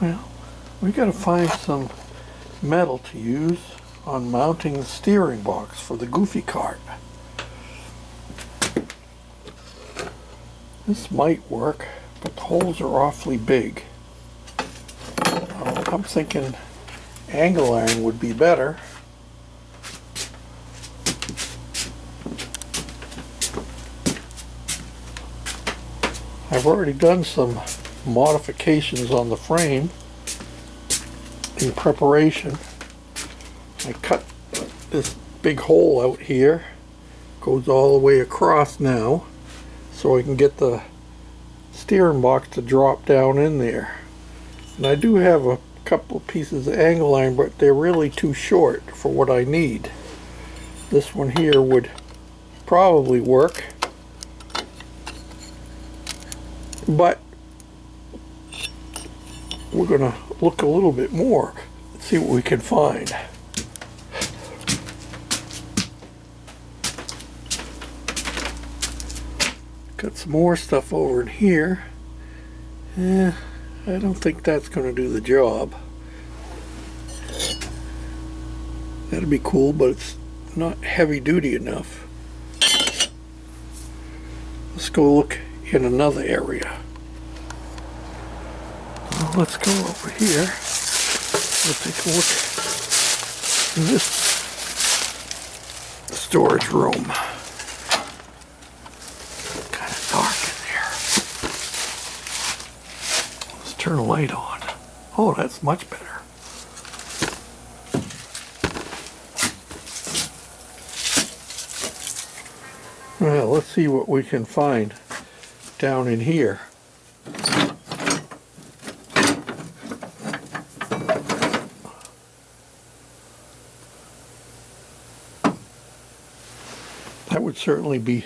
Well, we gotta find some metal to use on mounting the steering box for the Goofy cart. This might work, but the holes are awfully big. I'm thinking angle iron would be better. I've already done some modifications on the frame in preparation. I cut this big hole out here, goes all the way across now, so I can get the steering box to drop down in there. And I do have a couple of pieces of angle iron, but they're really too short for what I need. This one here would probably work, but we're gonna look a little bit more, see what we can find. Got some more stuff over in here. I don't think that's gonna do the job. That'd be cool, but it's not heavy duty enough. Let's go look in another area. Well, let's go over here. We'll take a look in this storage room. Kind of dark in there. Let's turn a light on. Oh, that's much better. Well, let's see what we can find down in here. That would certainly be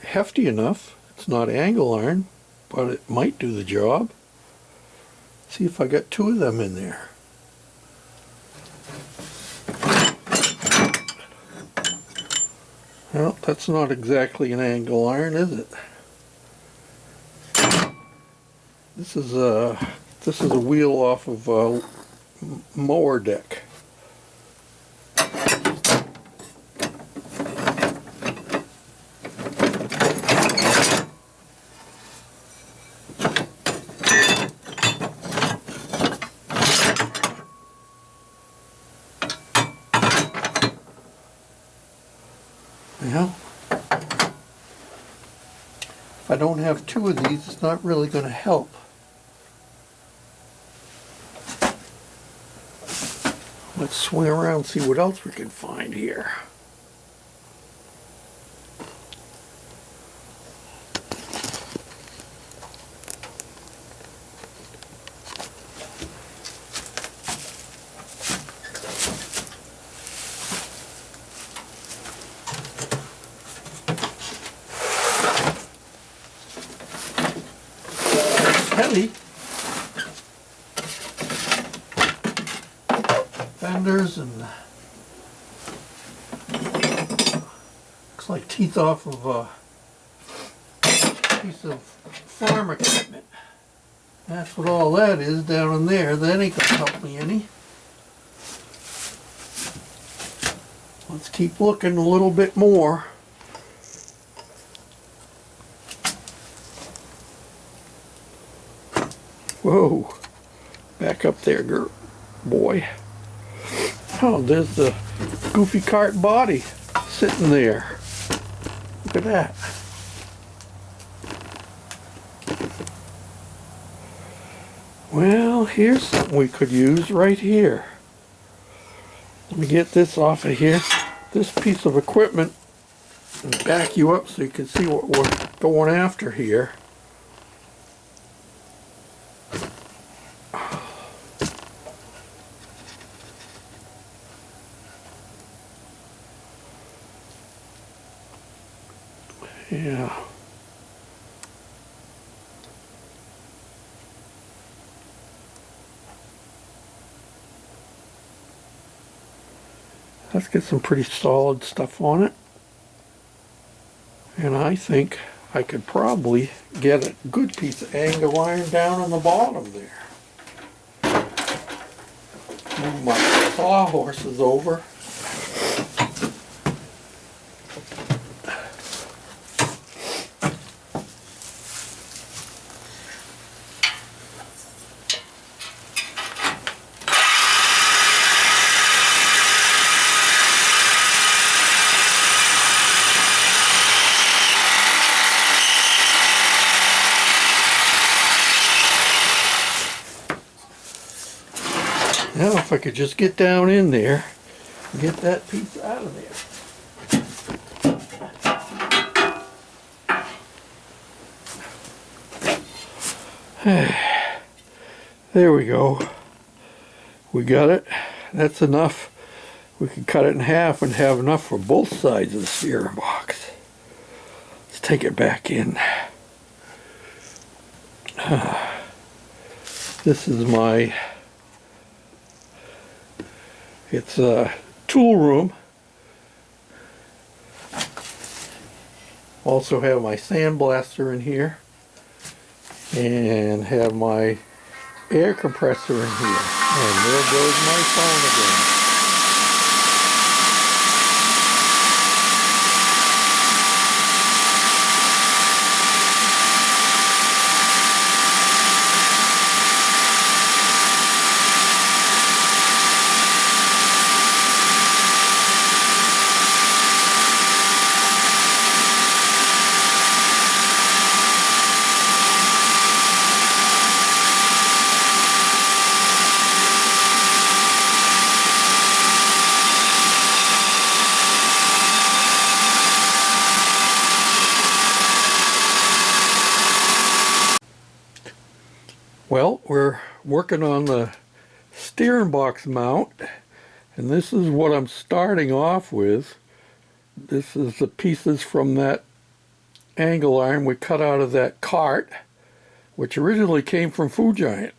hefty enough. It's not angle iron, but it might do the job. See if I got two of them in there. Well, that's not exactly an angle iron, is it? This is a wheel off of a mower deck. Well, if I don't have two of these, it's not really going to help. Let's swing around and see what else we can find here. Heavy. Fenders and looks like teeth off of a piece of farm equipment. That's what all that is down in there. That ain't gonna help me any. Let's keep looking a little bit more. Whoa, back up there, boy. Oh, there's the Goofy cart body sitting there. Look at that. Well, here's something we could use right here. Let me get this off of here. This piece of equipment, and back you up so you can see what we're going after here. Yeah. Let's get some pretty solid stuff on it. And I think I could probably get a good piece of angle iron down on the bottom there. Move my sawhorses over. Now if I could just get down in there and get that piece out of there. There we go. We got it. That's enough. We can cut it in half and have enough for both sides of the steering box. Let's take it back in. This is my... It's a tool room. Also have my sandblaster in here and have my air compressor in here. And there goes my phone again. Well, we're working on the steering box mount, and this is what I'm starting off with. This is the pieces from that angle iron we cut out of that cart, which originally came from Food Giant.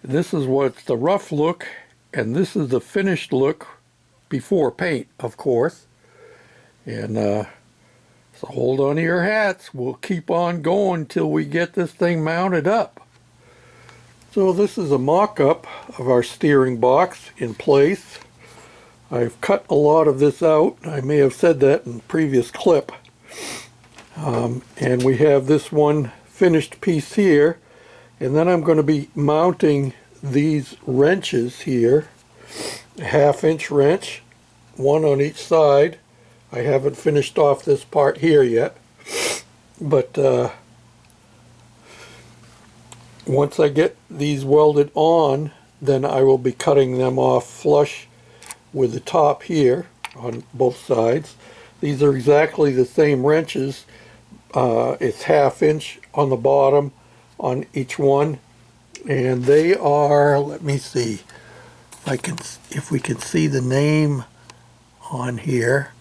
This is what's the rough look, and this is the finished look before paint, of course. And so hold on to your hats. We'll keep on going till we get this thing mounted up. So this is a mock-up of our steering box in place. I've cut a lot of this out. I may have said that in the previous clip. And we have this one finished piece here. And then I'm going to be mounting these wrenches here. A 1/2-inch wrench, one on each side. I haven't finished off this part here yet. But once I get these welded on, then I will be cutting them off flush with the top here on both sides. These are exactly the same wrenches. It's 1/2-inch on the bottom on each one, and they are, let me see if we can see the name on here.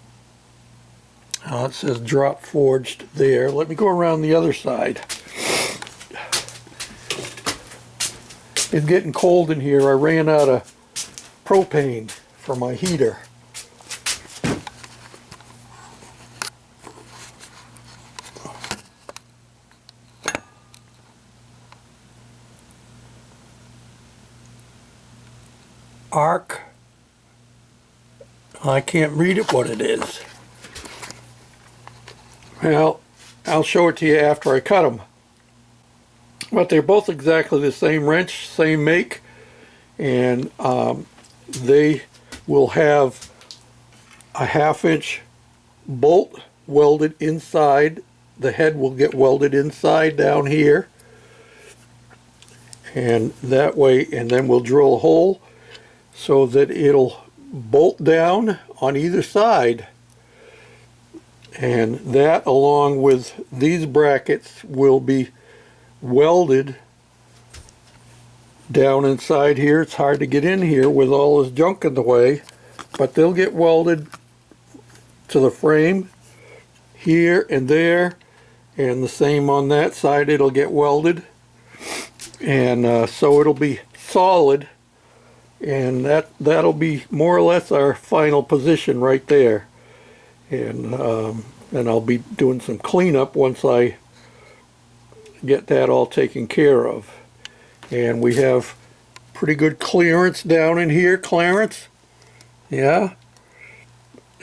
It says drop forged there. Let me go around the other side. It's getting cold in here. I ran out of propane for my heater. Arc. I can't read it what it is. Well, I'll show it to you after I cut them. But they're both exactly the same wrench, same make, and they will have a 1/2-inch bolt welded inside. The head will get welded inside down here, and that way, and then we'll drill a hole so that it'll bolt down on either side. And that, along with these brackets, will be welded down inside here. It's hard to get in here with all this junk in the way, but they'll get welded to the frame here and there, and the same on that side. It'll get welded, and so it'll be solid, and that'll be more or less our final position right there. And I'll be doing some cleanup once I get that all taken care of. And we have pretty good clearance down in here, Clarence. Yeah.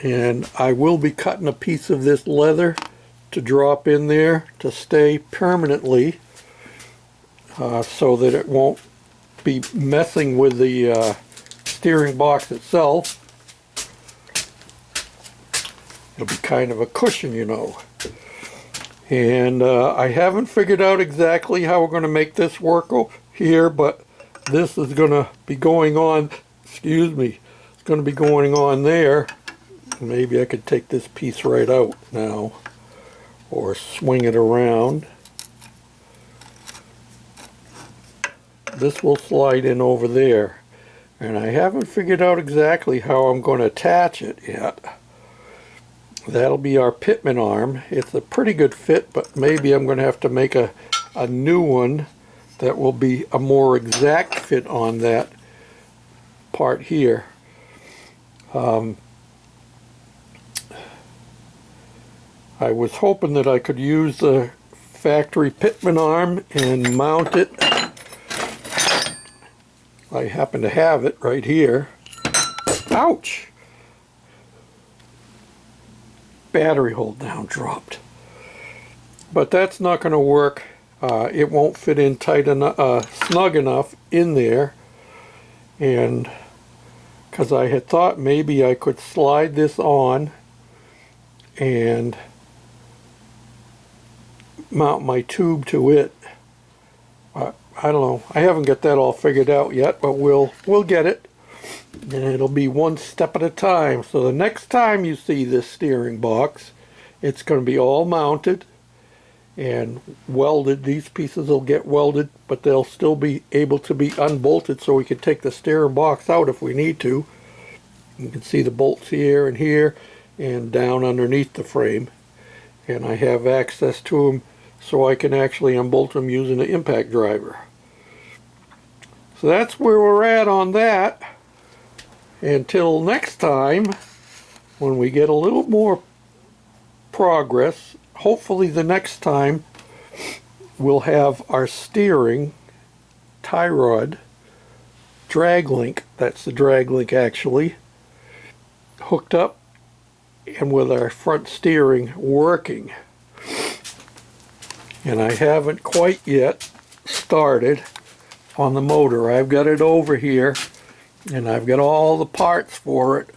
And I will be cutting a piece of this leather to drop in there to stay permanently, so that it won't be messing with the steering box itself. It'll be kind of a cushion, you know. And I haven't figured out exactly how we're going to make this work here, but this is going to be going on, excuse me, it's going to be going on there. Maybe I could take this piece right out now, or swing it around. This will slide in over there, and I haven't figured out exactly how I'm going to attach it yet. That'll be our pitman arm. It's a pretty good fit, but maybe I'm going to have to make a new one that will be a more exact fit on that part here. I was hoping that I could use the factory pitman arm and mount it. I happen to have it right here. Ouch! Battery hold down dropped. But that's not going to work. It won't fit in tight enough, snug enough in there. And because I had thought maybe I could slide this on and mount my tube to it. I don't know. I haven't got that all figured out yet, but we'll get it. And it'll be one step at a time. So the next time you see this steering box, it's going to be all mounted and welded. These pieces will get welded, but they'll still be able to be unbolted, so we can take the steering box out if we need to. You can see the bolts here and down underneath the frame. And I have access to them, so I can actually unbolt them using the impact driver. So that's where we're at on that. Until next time, when we get a little more progress, hopefully the next time we'll have our steering tie rod drag link, that's the drag link actually, hooked up and with our front steering working. And I haven't quite yet started on the motor. I've got it over here and I've got all the parts for it,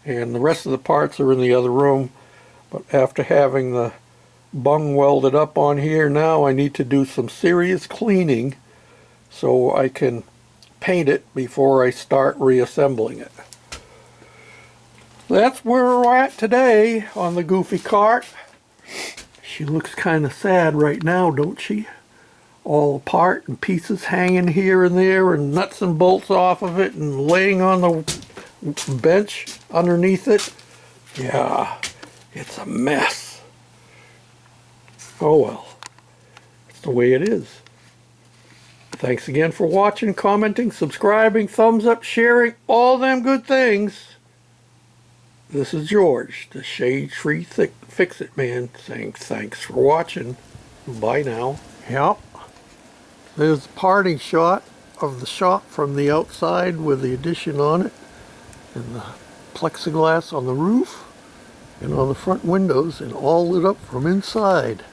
and the rest of the parts are in the other room. But after having the bung welded up on here, now I need to do some serious cleaning so I can paint it before I start reassembling it. That's where we're at today on the Goofy cart. She looks kind of sad right now, don't she? All apart and pieces hanging here and there and nuts and bolts off of it and laying on the bench underneath it. Yeah, it's a mess. Oh well, it's the way it is. Thanks again for watching, commenting, subscribing, thumbs up, sharing, all them good things. This is George, the Shade Tree Fix-It Man, saying thanks for watching. Bye now. Yep. There's the parting shot of the shop from the outside with the addition on it, and the plexiglass on the roof and on the front windows, and all lit up from inside.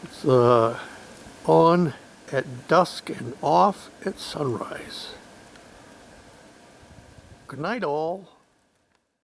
It's on at dusk and off at sunrise. Good night all.